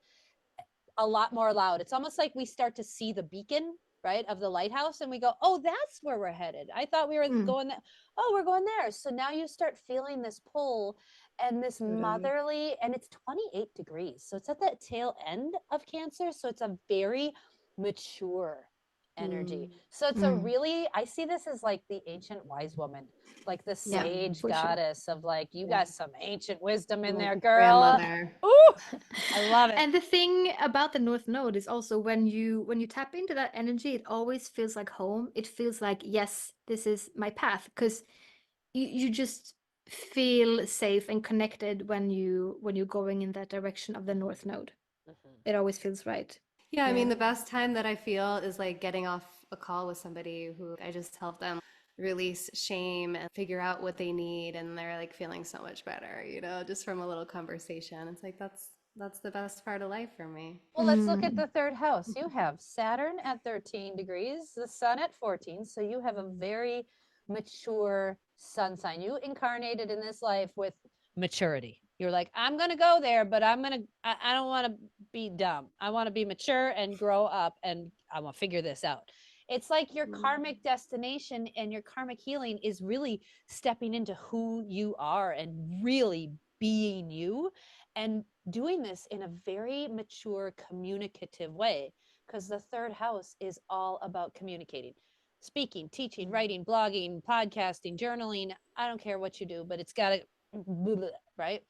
a lot more loud. It's almost like we start to see the beacon, right, of the lighthouse, and we go, oh, that's where we're headed. I thought we were going there. Oh, we're going there. So now you start feeling this pull and this Totally. motherly, and it's 28 degrees. So it's at the tail end of Cancer. So it's a very mature energy. Mm. So it's a really, I see this as like the ancient wise woman, like the Yeah, sage for sure. goddess of like, you Yeah. got some ancient wisdom in My there, girl. grandmother. Ooh, I love it. And the thing about the North Node is also when you tap into that energy, it always feels like home. It feels like, yes, this is my path, because you just feel safe and connected when you're going in that direction of the North Node. Mhm. It always feels right. Yeah, I Yeah. mean, the best time that I feel is like getting off a call with somebody who I just help them release shame and figure out what they need, and they're like feeling so much better, just from a little conversation. It's like that's the best part of life for me. Well, let's look at Mm. the third house. You have Saturn at 13 degrees, the sun at 14. So you have a very mature sun sign. You incarnated in this life with maturity. You're like, I'm going to go there, but I don't want to be dumb. I want to be mature and grow up, and I want to figure this out. It's like your Mm. karmic destination and your karmic healing is really stepping into who you are and really being you, and doing this in a very mature, communicative way, because the third house is all about communicating, speaking, teaching, writing, blogging, podcasting, journaling. I don't care what you do, but it's got to, right?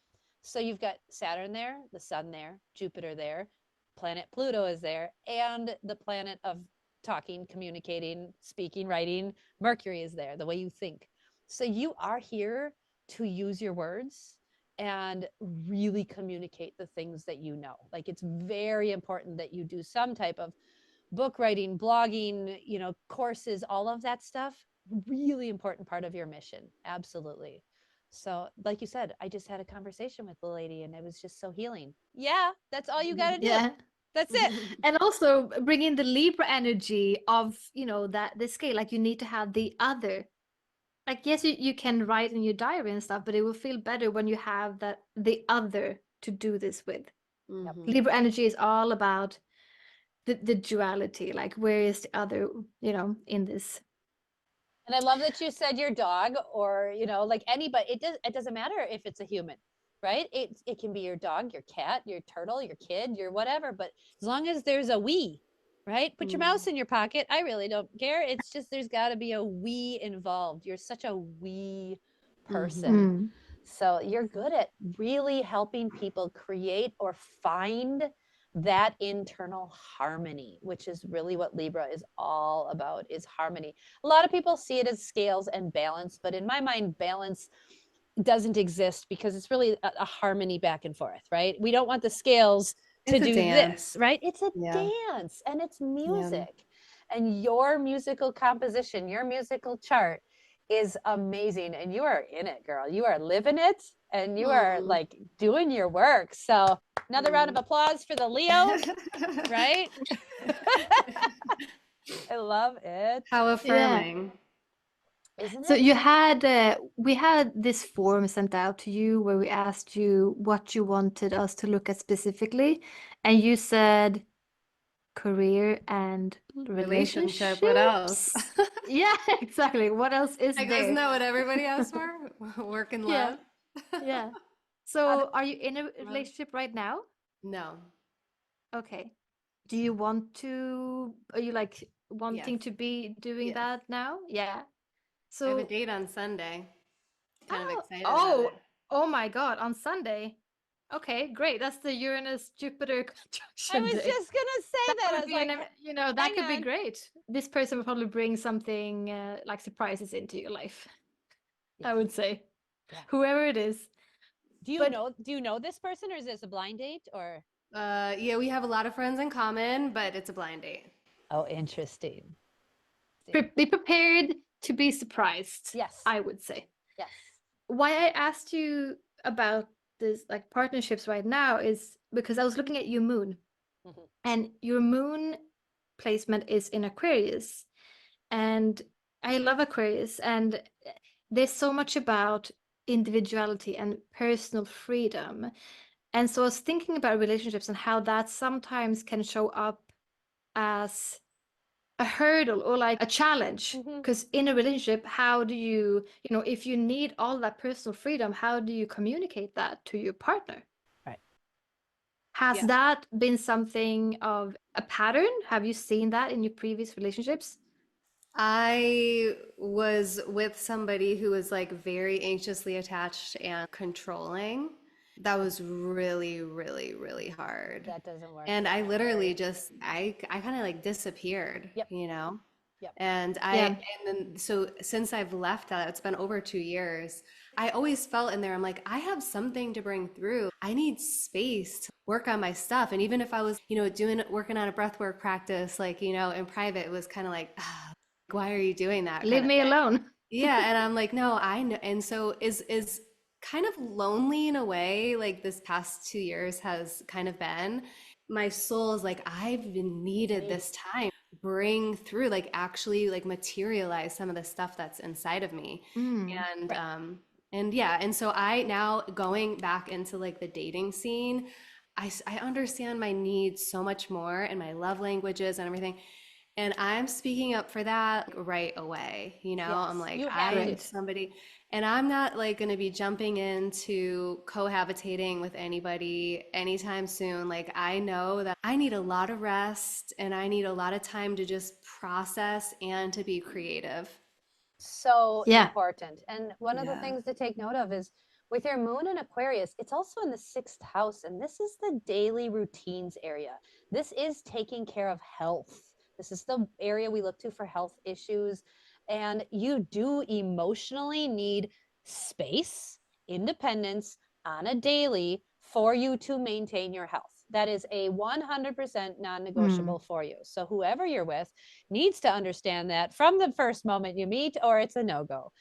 So you've got Saturn there, the sun there, Jupiter there, planet Pluto is there, and the planet of talking, communicating, speaking, writing, Mercury is there, the way you think. So you are here to use your words and really communicate the things that you know. Like, it's very important that you do some type of book writing, blogging, courses, all of that stuff. Really important part of your mission. Absolutely. So, like you said, I just had a conversation with the lady and it was just so healing. Yeah, that's all you got to do. Yeah. That's it. And also bring in the Libra energy of, that the scale, like you need to have the other. Like, yes, you can write in your diary and stuff, but it will feel better when you have that the other to do this with. Yep. Hmm. Libra energy is all about the duality, like where is the other, in this. And I love that you said your dog, or like anybody. It doesn't matter if it's a human, right? It can be your dog, your cat, your turtle, your kid, your whatever. But as long as there's a we, right? Put your mouse in your pocket. I really don't care. It's just there's got to be a we involved. You're such a we Hmm. person. Mm. So you're good at really helping people create or find that internal harmony, which is really what Libra is all about, is harmony. A lot of people see it as scales and balance, but in my mind, balance doesn't exist because it's really a harmony back and forth, right? We don't want the scales to It's a do this, dance. right? It's a Yeah. dance and it's Yeah. music. And your musical composition, your musical chart is amazing. And you are in it, girl. You are living it and you are Mm, like doing your work. So, another round of mm. applause for the Leo, right? I love it. How Yeah. affirming. Isn't So it? you had we had this form sent out to you where we asked you what you wanted us to look at specifically, and you said career and Relationship, what else? relationships. Yeah, exactly. What else is Like, isn't there? that what everybody asks for? Work and Yeah, love? yeah. Other, So are you in a Love? relationship right now? No. Okay. Do you want to, are you like Yes. wanting to be doing Yes. that now? Yeah. I have a So, date on Sunday. Kind of oh, excited about oh, it. oh my God, on Sunday. Okay, great. That's the Uranus Jupiter I conjunction was day. just gonna say That that. I would was be like, that hang could be on. great. This person will probably bring something like surprises into your life, Yeah, I would say, yeah. whoever it is. But Do you know this person or is this a blind date or Yeah, we have a lot of friends in common, but it's a blind date. oh interesting. be prepared to be surprised, Yes. I would say. Yes. Why I asked you about this like partnerships right now is because I was looking at your moon, Mhm. and your moon placement is in Aquarius, and I love Aquarius, and there's so much about individuality and personal freedom. And so I was thinking about relationships and how that sometimes can show up as a hurdle or like a challenge. Mhm. Because in a relationship, how do you, if you need all that personal freedom, how do you communicate that to your partner? Right. Has Yeah. that been something of a pattern? Have you seen that in your previous relationships? I was with somebody who was like very anxiously attached and controlling. That was really, really, really hard. That doesn't work. And I literally just I kind of like disappeared, Yep. you know? Yep. And Yeah. then so since I've left that, it's been over 2 years. I always felt in there, I'm like, I have something to bring through. I need space to work on my stuff. And even if I was, working on a breathwork practice, like, in private, it was kind of like, ah, why are you doing that kind Leave of me thing? alone. Yeah, and I'm like, no, I know. And so is kind of lonely in a way, like this past 2 years has kind of been. My soul is like, I've been needed Right. this time bring through, like actually like materialize some of the stuff that's inside of me. Mm. And Right. and yeah, and so I now going back into like the dating scene, I understand my needs so much more and my love languages and everything. And I'm speaking up for that right away. I'm Yes. like, You I have to. need Great. somebody, and I'm not like going to be jumping into cohabitating with anybody anytime soon. Like, I know that I need a lot of rest and I need a lot of time to just process and to be creative. So Yeah. important. And one of the Yeah. things to take note of is with your moon in Aquarius, it's also in the sixth house, and this is the daily routines area. This is taking care of health. This is the area we look to for health issues. And you do emotionally need space, independence on a daily for you to maintain your health. That is a 100% non Mm. negotiable for you. So, whoever you're with, needs to understand that from the first moment you meet, or it's a no go.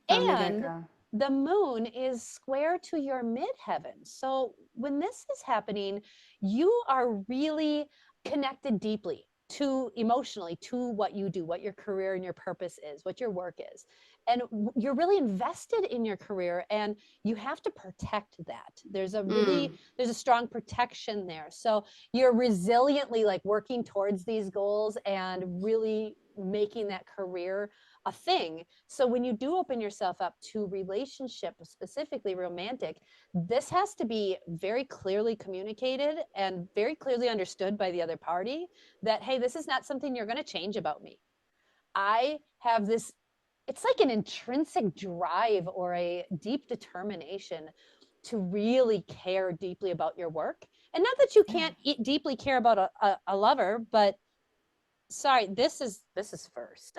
From the And get-go. the moon is square to your midheaven. So when this is happening, you are really connected deeply to emotionally to what you do, what your career and your purpose is, what your work is. And you're really invested in your career and you have to protect that. Mm, There's a strong protection there. So you're resiliently like working towards these goals and really making that career a thing. So when you do open yourself up to relationship, specifically romantic, this has to be very clearly communicated and very clearly understood by the other party that, hey, this is not something you're going to change about me. I have this, it's like an intrinsic drive or a deep determination to really care deeply about your work. And not that you yeah. can't deeply care about a lover, but sorry, this is first.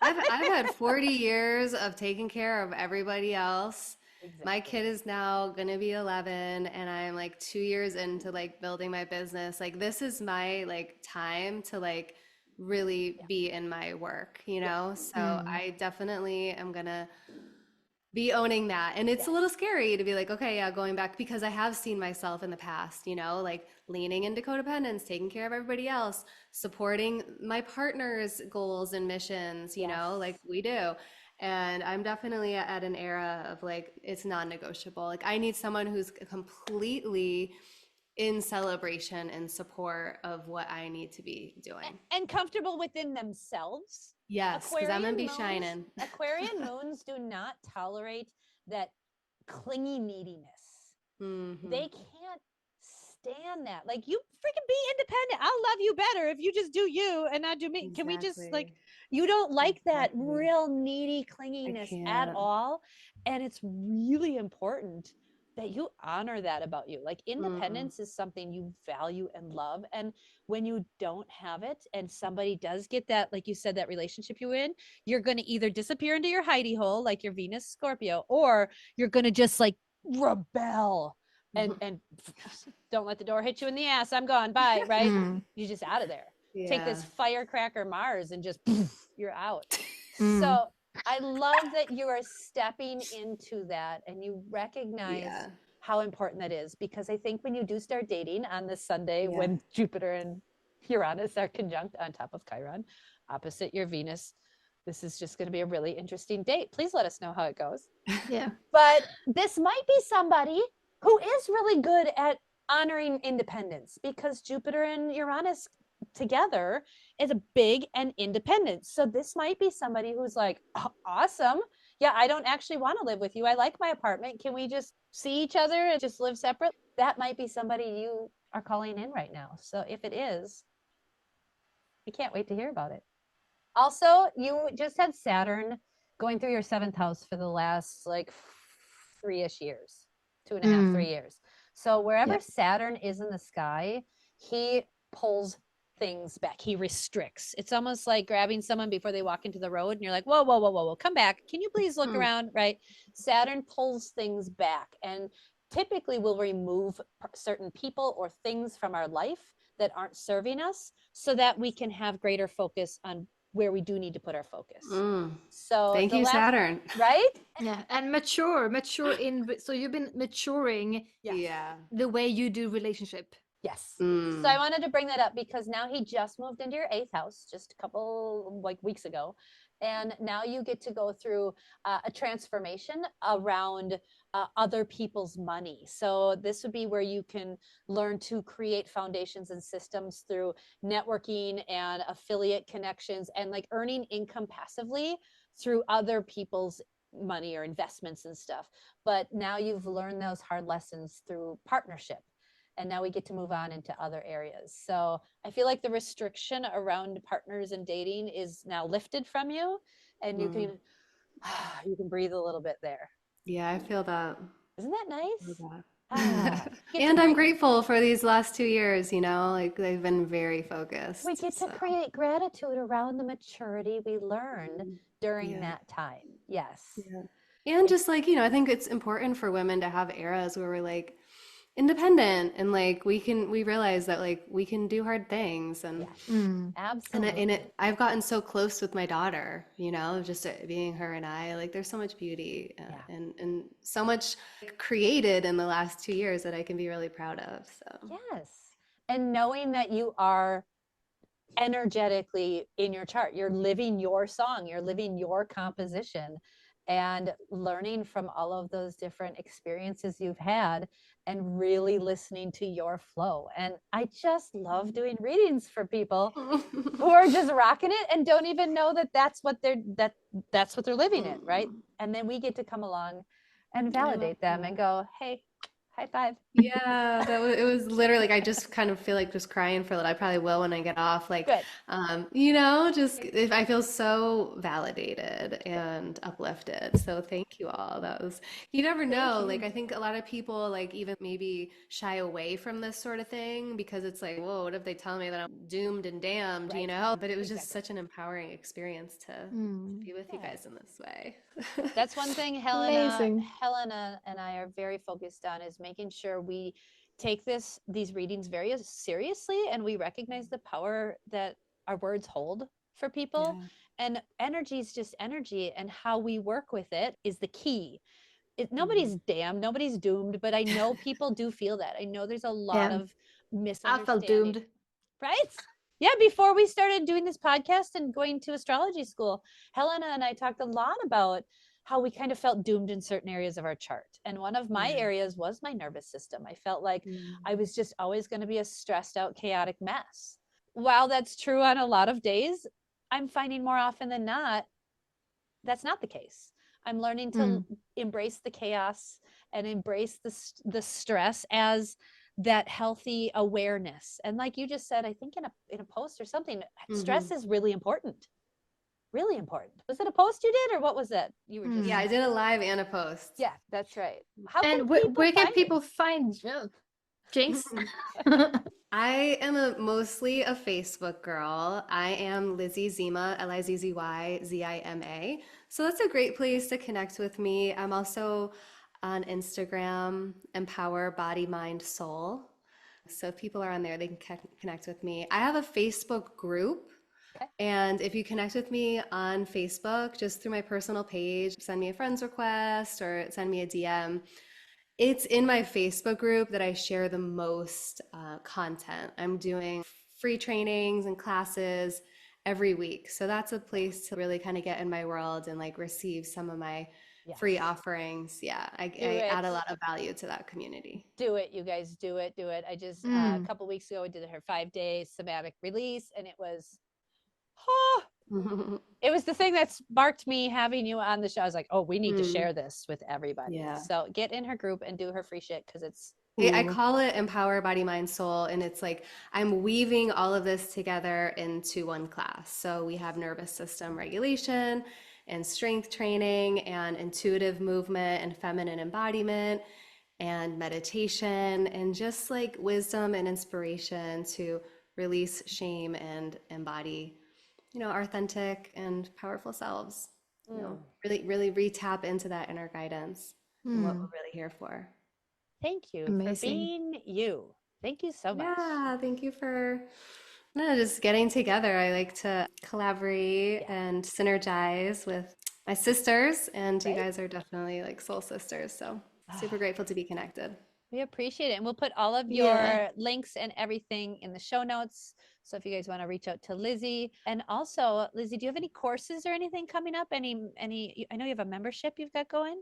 I've had 40 years of taking care of everybody else. My Exactly. kid is now gonna be 11 and I'm like 2 years into like building my business. Like this is my like time to like really be in my work, you know? So I definitely am gonna be owning that. And it's a little Yes. scary to be like, okay, yeah, going back because I have seen myself in the past, you know, like leaning into codependence, taking care of everybody else, supporting my partner's goals and missions, you know, like Yes. we do. And I'm definitely at an era of like, it's non-negotiable. Like, I need someone who's completely in celebration and support of what I need to be doing. And comfortable within themselves. Yes, because I'm gonna be shining. Aquarian moons do not tolerate that clingy neediness. Hmm. They can't stand that. Like, you freaking be independent. I'll love you better if you just do you and not do me. Can we just, like, Exactly. you don't like that Exactly. real needy I clinginess at can't. all. And it's really important that you honor that about you. Like, Mm-mm. independence is something you value and love. And when you don't have it and somebody does get that, like you said, that relationship you're in, you're going to either disappear into your hidey hole, like your Venus Scorpio, or you're going to just like rebel and don't let the door hit you in the ass. I'm gone. Bye. Right? You're just out of there. Take Yeah. this firecracker Mars and just poof, you're out. Mm. So I love that you are stepping into that and you recognize Yeah. how important that is, because I think when you do start dating on this Sunday, Yeah. when Jupiter and Uranus are conjunct on top of Chiron, opposite your Venus, this is just going to be a really interesting date. Please let us know how it goes. Yeah. But this might be somebody who is really good at honoring independence, because Jupiter and Uranus together is a big and independent. So this might be somebody who's like, "Oh, awesome. Yeah, I don't actually want to live with you. I like my apartment. Can we just see each other and just live separate?" That might be somebody you are calling in right now. So if it is, I can't wait to hear about it. Also, you just had Saturn going through your seventh house for the last like 3-ish years, two and a half, 3 years. So wherever Yeah. Saturn is in the sky, he pulls things back. He restricts. It's almost like grabbing someone before they walk into the road and you're like, whoa, whoa, whoa, whoa, whoa, come back. Can you please look around? Right? Saturn pulls things back and typically will remove certain people or things from our life that aren't serving us so that we can have greater focus on where we do need to put our focus. Mm. So Thank the you, last, Saturn. right? Yeah. And mature in, so you've been maturing Yes. Yeah. the way you do relationship. Yes. So I Mm. wanted to bring that up because now he just moved into your eighth house just a couple like weeks ago. And now you get to go through a transformation around other people's money. So this would be where you can learn to create foundations and systems through networking and affiliate connections and like earning income passively through other people's money or investments and stuff. But now you've learned those hard lessons through partnership, and now we get to move on into other areas. So I feel like the restriction around partners and dating is now lifted from you, and you Mm. can you can breathe a little bit there. Yeah, I feel that. Isn't that I nice? feel Ah, that. get to And I'm create. grateful for these last 2 years, you know, like they've been very We focused. get to So, create gratitude around the maturity we learned during yeah. that time. Yes. Yeah. And just like, you know, I think it's important for women to have eras where we're like independent and like we realize that like we can do hard things Yes. and Absolutely. I've gotten so close with my daughter, you know, just being her and I, like there's so much beauty Yeah. and so much created in the last 2 years that I can be really proud of. So, Yes. And knowing that you are energetically in your chart. You're living your song, you're living your composition, and learning from all of those different experiences you've had and really listening to your flow. And I just love doing readings for people who are just rocking it and don't even know that that's what they're living in, right? And then we get to come along and I love validate them and that. go, "Hey, high five." Yeah, it was literally like I just kind of feel like just crying for a little. I probably will when I get off. Like, Good. you know, just if I feel so validated and uplifted. So thank you all. That was, you never Thank know. Like you. I think a lot of people like even maybe shy away from this sort of thing because it's like, whoa, what if they tell me that I'm doomed and damned, you Right. know? But it was just Exactly. such an empowering experience to be with you Yeah. guys in this way. That's one thing Amazing. Helena and I are very focused on, is making sure we take these readings very seriously, and we recognize the power that our words hold for people. Yeah. And energy is just energy, and how we work with it is the key. Mhm. Nobody's damned, nobody's doomed, but I know people do feel that. I know there's a lot Yeah. of I felt misunderstanding, doomed. right? Yeah, before we started doing this podcast and going to astrology school, Helena and I talked a lot about how we kind of felt doomed in certain areas of our chart. And one of my Yeah. areas was my nervous system. I felt like Mm. I was just always going to be a stressed out, chaotic mess. While that's true on a lot of days, I'm finding more often than not that's not the case. I'm learning to embrace the chaos and embrace the stress as that healthy awareness. And like you just said, I think in a post or something, stress Mhm. is really important. Really important. Was it a post you did or what was it? You were just Yeah, I did a live and a post. Yeah, that's right. How can And people where can find people find Jinx? I am mostly a Facebook girl. I am Lizzy Zima, Lizzy Zima. So that's a great place to connect with me. I'm also on Instagram, Empower Body, Mind, Soul. So if people are on there, they can connect with me. I have a Facebook group. Okay. And if you connect with me on Facebook, just through my personal page, send me a friend's request or send me a DM. It's in my Facebook group that I share the most content. I'm doing free trainings and classes every week. So that's a place to really kind of get in my world and like receive some of my free Yes. offerings. Yeah, Do I it. add a lot of value to that community. Do it, you guys. Do it. Do it. I just a couple weeks ago I did her 5-day somatic release, and it was oh, it was the thing that sparked me having you on the show. I was like, oh, we need to Mm, share this with everybody. yeah. So get in her group and do her free shit because it's I call it Empower Body, Mind, Soul. And it's like I'm weaving all of this together into one class. So we have nervous system regulation and strength training and intuitive movement and feminine embodiment and meditation and just like wisdom and inspiration to release shame and embody, our authentic and powerful selves. Really, really re-tap into that inner guidance and what we're really here for. thank you for Amazing. being you. Thank you so much. Yeah, thank you for just getting together. I like to collaborate Yeah. and synergize with my sisters, and you Right? guys are definitely like soul sisters. So super grateful to be connected. We appreciate it. And we'll put all of Yeah. your links and everything in the show notes. So if you guys want to reach out to Lizzy. And also, Lizzy, do you have any courses or anything coming up? I know you have a membership you've got going.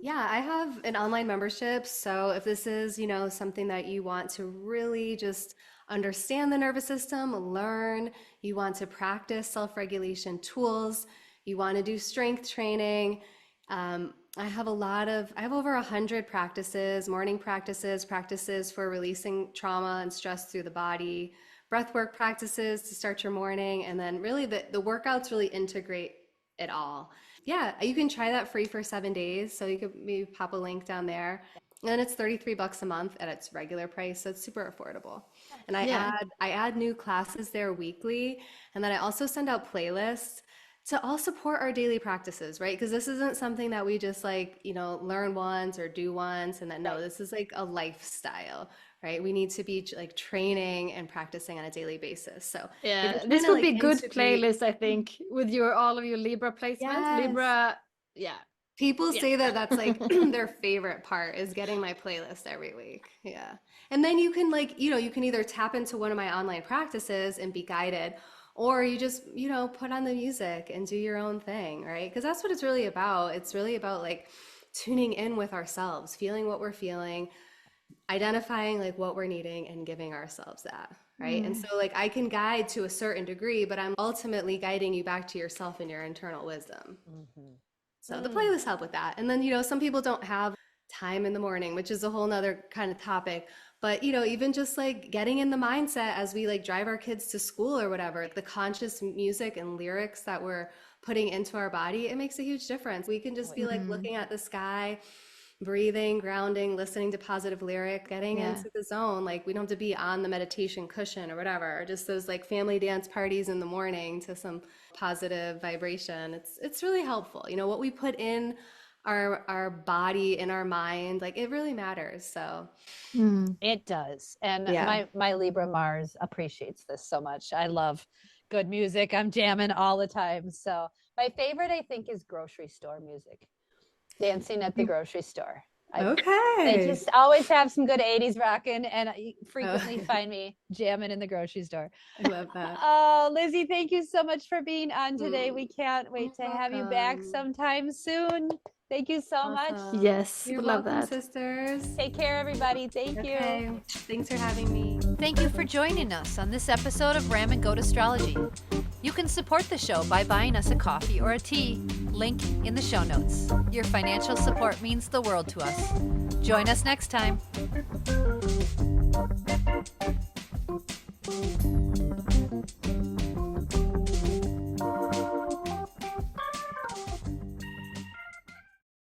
Yeah, I have an online membership. So if this is, something that you want to really just understand the nervous system, learn, you want to practice self-regulation tools, you want to do strength training. I have over 100 practices, morning practices, practices for releasing trauma and stress through the body, breath work practices to start your morning, and then really the workouts really integrate it all. Yeah, you can try that free for 7 days. So you could maybe pop a link down there. And then it's $33 a month at its regular price. So it's super affordable. And Yeah. I add new classes there weekly. And then I also send out playlists to all support our daily practices, right? Because this isn't something that we just like, learn once or do once and then no, Right. this is like a lifestyle, right? We need to be like training and practicing on a daily basis. So if Yeah. you're trying This to would like be good integrate, playlist, I think, with your all of your Libra placement. yes. Libra, yeah. People Yeah. say that that's like their favorite part is getting my playlist every week. Yeah. And then you can like, you can either tap into one of my online practices and be guided, or you just, put on the music and do your own thing, right? Because that's what it's really about. It's really about like tuning in with ourselves, feeling what we're feeling, identifying like what we're needing and giving ourselves that, right? And so like I can guide to a certain degree, but I'm ultimately guiding you back to yourself and your internal wisdom. So the playlists help with that. And then, some people don't have time in the morning, which is a whole nother kind of topic. But, even just like getting in the mindset as we like drive our kids to school or whatever, the conscious music and lyrics that we're putting into our body, it makes a huge difference. We can just be like looking at the sky, breathing, grounding, listening to positive lyric, getting Yeah. into the zone. Like we don't have to be on the meditation cushion or whatever, or just those like family dance parties in the morning to some positive vibration. It's really helpful. What we put in our body, in our mind, like it really matters. So It does. And yeah. my Libra Mars appreciates this so much. I love good music. I'm jamming all the time. So my favorite, I think, is grocery store music. Dancing at the grocery store. They Okay. just always have some good 80s rocking, and you frequently find me jamming in the grocery store. I love that. Oh, Lizzy, thank you so much for being on today. We can't wait to You're have you back welcome. sometime soon. Thank you so much. Awesome. Yes, You're would love welcome, that. sisters. Take care, everybody. Thank you. Okay. Thanks for having me. Thank you for joining us on this episode of Ram and Goat Astrology. You can support the show by buying us a coffee or a tea. Link in the show notes. Your financial support means the world to us. Join us next time.